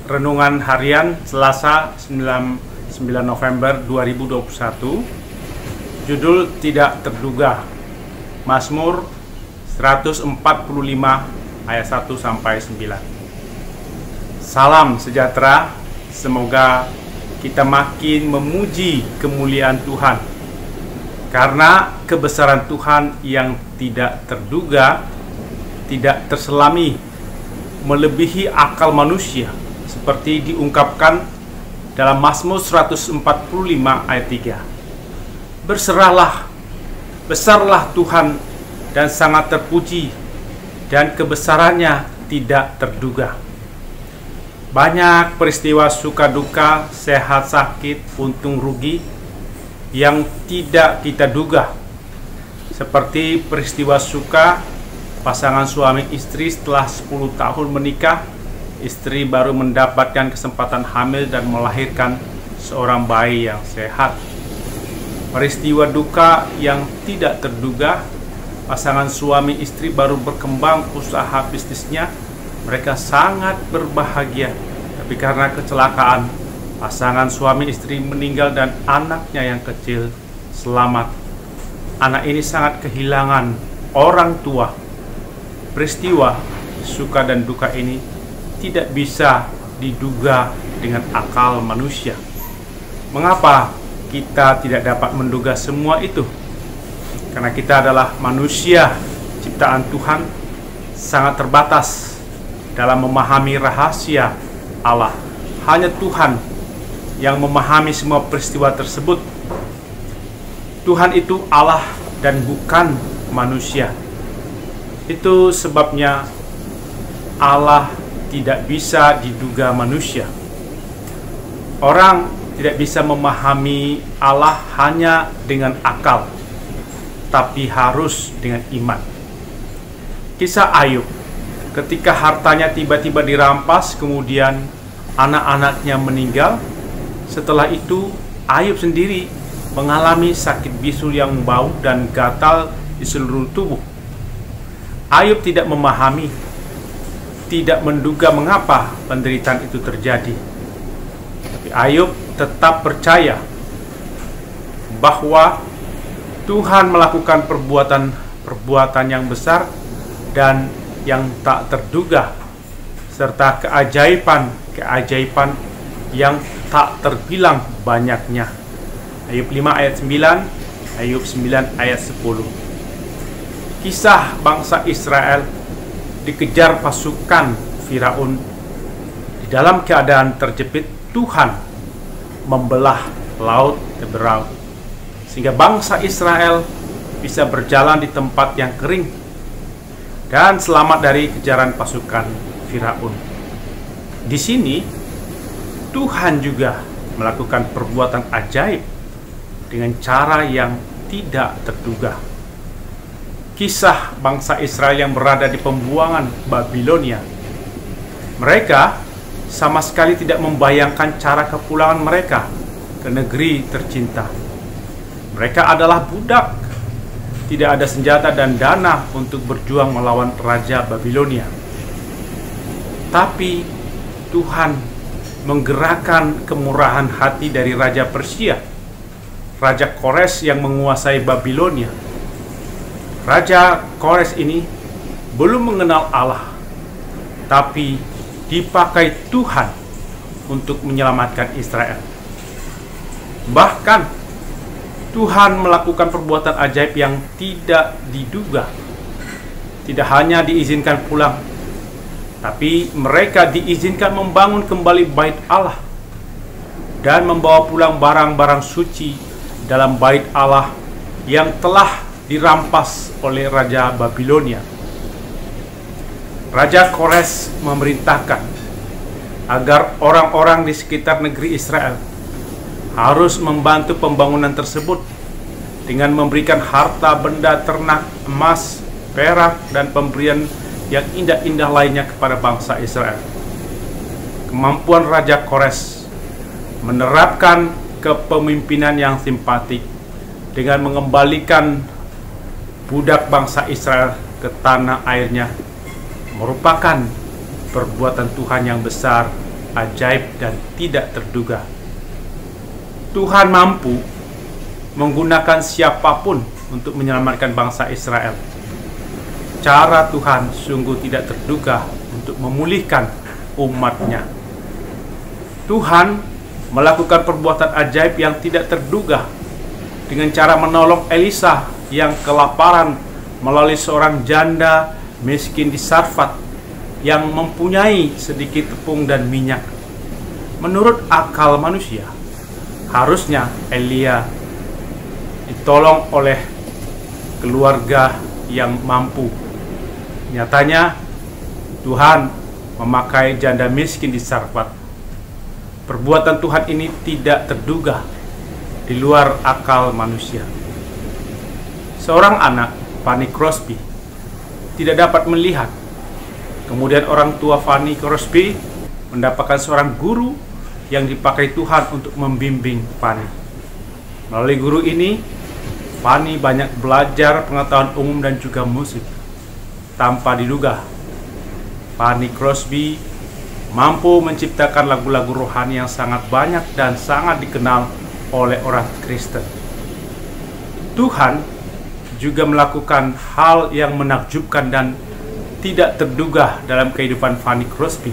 Renungan Harian Selasa 9 November 2021. Judul Tidak Terduga. Mazmur 145 ayat 1 sampai 9. Salam sejahtera, semoga kita makin memuji kemuliaan Tuhan. Karena kebesaran Tuhan yang tidak terduga, tidak terselami, melebihi akal manusia, seperti diungkapkan dalam Mazmur 145 ayat 3. Berserahlah, besarlah Tuhan dan sangat terpuji, dan kebesarannya tidak terduga. Banyak peristiwa suka duka, sehat sakit, untung rugi yang tidak kita duga. Seperti peristiwa suka pasangan suami istri setelah 10 tahun menikah, istri baru mendapatkan kesempatan hamil dan melahirkan seorang bayi yang sehat. Peristiwa duka yang tidak terduga, pasangan suami istri baru berkembang usaha bisnisnya, mereka sangat berbahagia. Tapi karena kecelakaan, pasangan suami istri meninggal dan anaknya yang kecil selamat. Anak ini sangat kehilangan orang tua. Peristiwa suka dan duka ini tidak bisa diduga dengan akal manusia. Mengapa kita tidak dapat menduga semua itu? Karena kita adalah manusia ciptaan Tuhan, sangat terbatas dalam memahami rahasia Allah. Hanya Tuhan yang memahami semua peristiwa tersebut. Tuhan itu Allah dan bukan manusia. Itu sebabnya Allah tidak bisa diduga manusia. Orang tidak bisa memahami Allah hanya dengan akal, tapi harus dengan iman. Kisah Ayub, ketika hartanya tiba-tiba dirampas, kemudian anak-anaknya meninggal. Setelah itu Ayub sendiri mengalami sakit bisul yang bau dan gatal di seluruh tubuh. Ayub tidak memahami, tidak menduga mengapa penderitaan itu terjadi. Tapi Ayub tetap percaya bahwa Tuhan melakukan perbuatan yang besar dan yang tak terduga, serta keajaiban yang tak terbilang banyaknya. Ayub 5 ayat 9, Ayub 9 ayat 10. Kisah bangsa Israel dikejar pasukan Firaun. Di dalam keadaan terjepit, Tuhan membelah laut Teberau sehingga bangsa Israel bisa berjalan di tempat yang kering dan selamat dari kejaran pasukan Firaun. Di sini Tuhan juga melakukan perbuatan ajaib dengan cara yang tidak terduga. Kisah bangsa Israel yang berada di pembuangan Babilonia. Mereka sama sekali tidak membayangkan cara kepulangan mereka ke negeri tercinta. Mereka adalah budak, tidak ada senjata dan dana untuk berjuang melawan Raja Babilonia. Tapi Tuhan menggerakkan kemurahan hati dari Raja Persia, Raja Kores yang menguasai Babilonia. Raja Kores ini belum mengenal Allah, tapi dipakai Tuhan untuk menyelamatkan Israel. Bahkan Tuhan melakukan perbuatan ajaib yang tidak diduga. Tidak hanya diizinkan pulang, tapi mereka diizinkan membangun kembali bait Allah dan membawa pulang barang-barang suci dalam bait Allah yang telah dirampas oleh Raja Babilonia. Raja Kores memerintahkan agar orang-orang di sekitar negeri Israel harus membantu pembangunan tersebut dengan memberikan harta benda ternak, emas, perak, dan pemberian yang indah-indah lainnya kepada bangsa Israel. Kemampuan Raja Kores menerapkan kepemimpinan yang simpatik dengan mengembalikan budak bangsa Israel ke tanah airnya merupakan perbuatan Tuhan yang besar, ajaib, dan tidak terduga. Tuhan mampu menggunakan siapapun untuk menyelamatkan bangsa Israel. Cara Tuhan sungguh tidak terduga untuk memulihkan umat-Nya. Tuhan melakukan perbuatan ajaib yang tidak terduga dengan cara menolong Elisa yang kelaparan melalui seorang janda miskin di Sarfat yang mempunyai sedikit tepung dan minyak. Menurut akal manusia, harusnya Elia ditolong oleh keluarga yang mampu. Nyatanya Tuhan memakai janda miskin di Sarfat. Perbuatan Tuhan ini tidak terduga, di luar akal manusia. Seorang anak, Fanny Crosby, tidak dapat melihat. Kemudian orang tua Fanny Crosby mendapatkan seorang guru yang dipakai Tuhan untuk membimbing Fanny. Melalui guru ini, Fanny banyak belajar pengetahuan umum dan juga musik. Tanpa diduga, Fanny Crosby mampu menciptakan lagu-lagu rohani yang sangat banyak dan sangat dikenal oleh orang Kristen. Tuhan juga melakukan hal yang menakjubkan dan tidak terduga dalam kehidupan Fanny Crosby,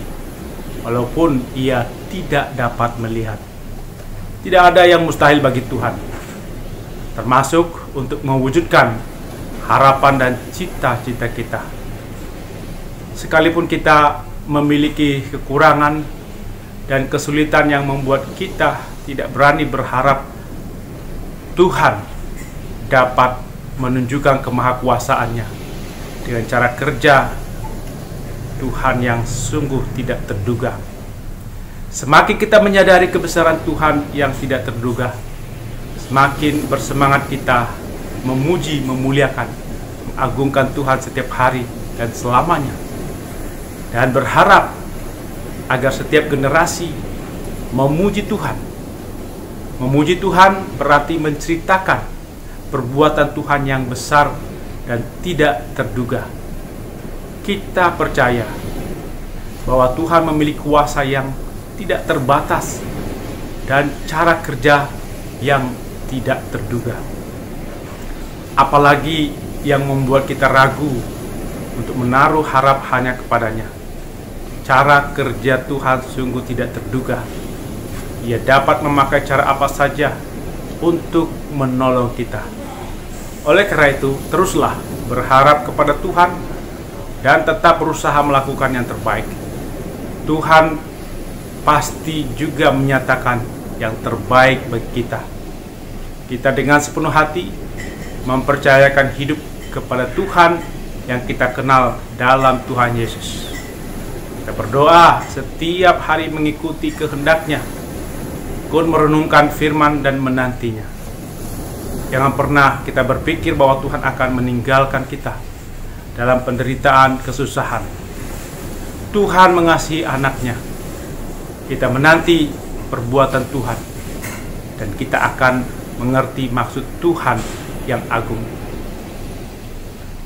walaupun ia tidak dapat melihat. Tidak ada yang mustahil bagi Tuhan, termasuk untuk mewujudkan harapan dan cita-cita kita. Sekalipun kita memiliki kekurangan dan kesulitan yang membuat kita tidak berani berharap, Tuhan dapat menunjukkan kemahakuasaannya dengan cara kerja Tuhan yang sungguh tidak terduga. Semakin kita menyadari kebesaran Tuhan yang tidak terduga, semakin bersemangat kita memuji, memuliakan, mengagungkan Tuhan setiap hari dan selamanya, dan berharap agar setiap generasi memuji Tuhan. Memuji Tuhan berarti menceritakan perbuatan Tuhan yang besar dan tidak terduga. Kita percaya bahwa Tuhan memiliki kuasa yang tidak terbatas dan cara kerja yang tidak terduga. Apalagi yang membuat kita ragu untuk menaruh harap hanya kepadanya. Cara kerja Tuhan sungguh tidak terduga. Ia dapat memakai cara apa saja untuk menolong kita. Oleh karena itu, teruslah berharap kepada Tuhan dan tetap berusaha melakukan yang terbaik. Tuhan pasti juga menyatakan yang terbaik bagi kita. Kita dengan sepenuh hati mempercayakan hidup kepada Tuhan yang kita kenal dalam Tuhan Yesus. Kita berdoa setiap hari mengikuti kehendak-Nya, kun merenungkan firman dan menantinya. Jangan pernah kita berpikir bahwa Tuhan akan meninggalkan kita dalam penderitaan, kesusahan. Tuhan mengasihi anak-Nya. Kita menanti perbuatan Tuhan, dan kita akan mengerti maksud Tuhan yang agung.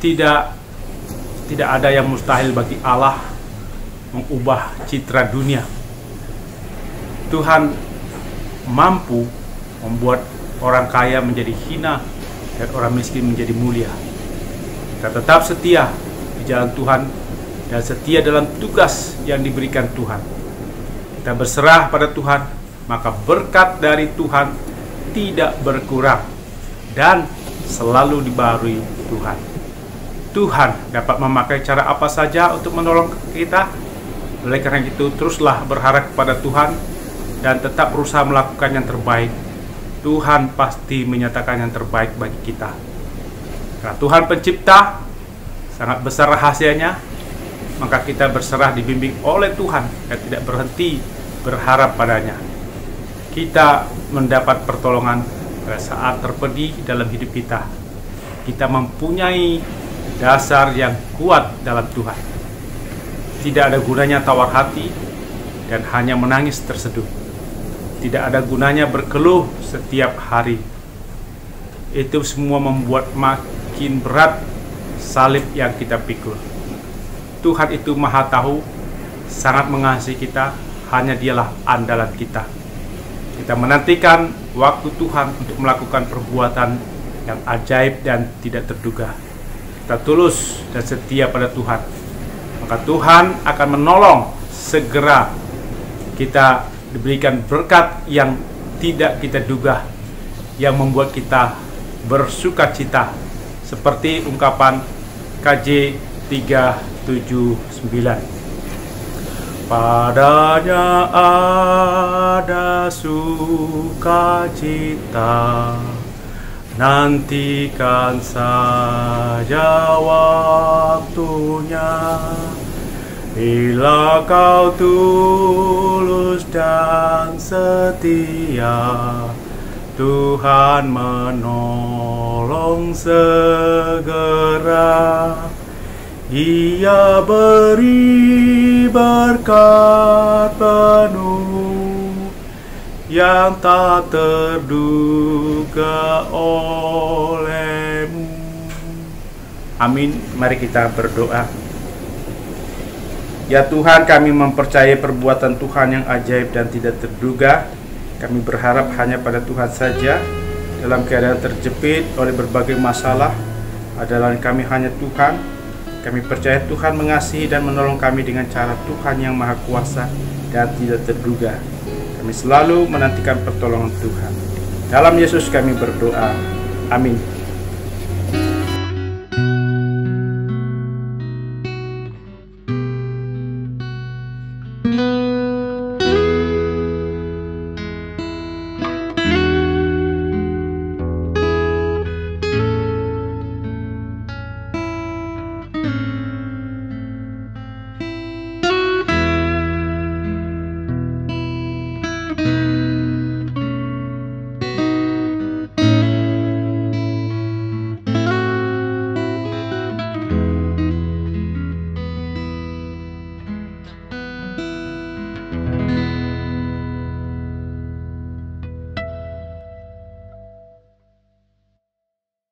Tidak ada yang mustahil bagi Allah mengubah citra dunia. Tuhan mampu membuat orang kaya menjadi hina dan orang miskin menjadi mulia. Kita tetap setia di jalan Tuhan dan setia dalam tugas yang diberikan Tuhan. Kita berserah pada Tuhan, maka berkat dari Tuhan tidak berkurang dan selalu dibaharui Tuhan. Tuhan dapat memakai cara apa saja untuk menolong kita. Oleh karena itu, teruslah berharap kepada Tuhan dan tetap berusaha melakukan yang terbaik. Tuhan pasti menyatakan yang terbaik bagi kita. Karena Tuhan pencipta, sangat besar rahasianya, maka kita berserah dibimbing oleh Tuhan dan tidak berhenti berharap padanya. Kita mendapat pertolongan pada saat terpedih dalam hidup kita. Kita mempunyai dasar yang kuat dalam Tuhan. Tidak ada gunanya tawar hati dan hanya menangis terseduh. Tidak ada gunanya berkeluh setiap hari. itu semua membuat makin berat salib yang kita pikul. Tuhan itu Maha Tahu, sangat mengasihi kita, hanya Dialah andalan kita. Kita menantikan waktu Tuhan untuk melakukan perbuatan yang ajaib dan tidak terduga. Kita tulus dan setia pada Tuhan, maka Tuhan akan menolong. Segera kita diberikan berkat yang tidak kita duga, yang membuat kita bersuka cita, seperti ungkapan KJ 379. Padanya ada sukacita, nantikan saja waktunya. Bila kau tulus dan setia, Tuhan menolong segera. Ia beri berkat penuh yang tak terduga olehmu. Amin. Mari kita berdoa. Ya Tuhan, kami mempercayai perbuatan Tuhan yang ajaib dan tidak terduga. Kami berharap hanya pada Tuhan saja. Dalam keadaan terjepit oleh berbagai masalah, adalah kami hanya Tuhan. Kami percaya Tuhan mengasihi dan menolong kami dengan cara Tuhan yang Maha Kuasa dan tidak terduga. Kami selalu menantikan pertolongan Tuhan. Dalam Yesus kami berdoa. Amin.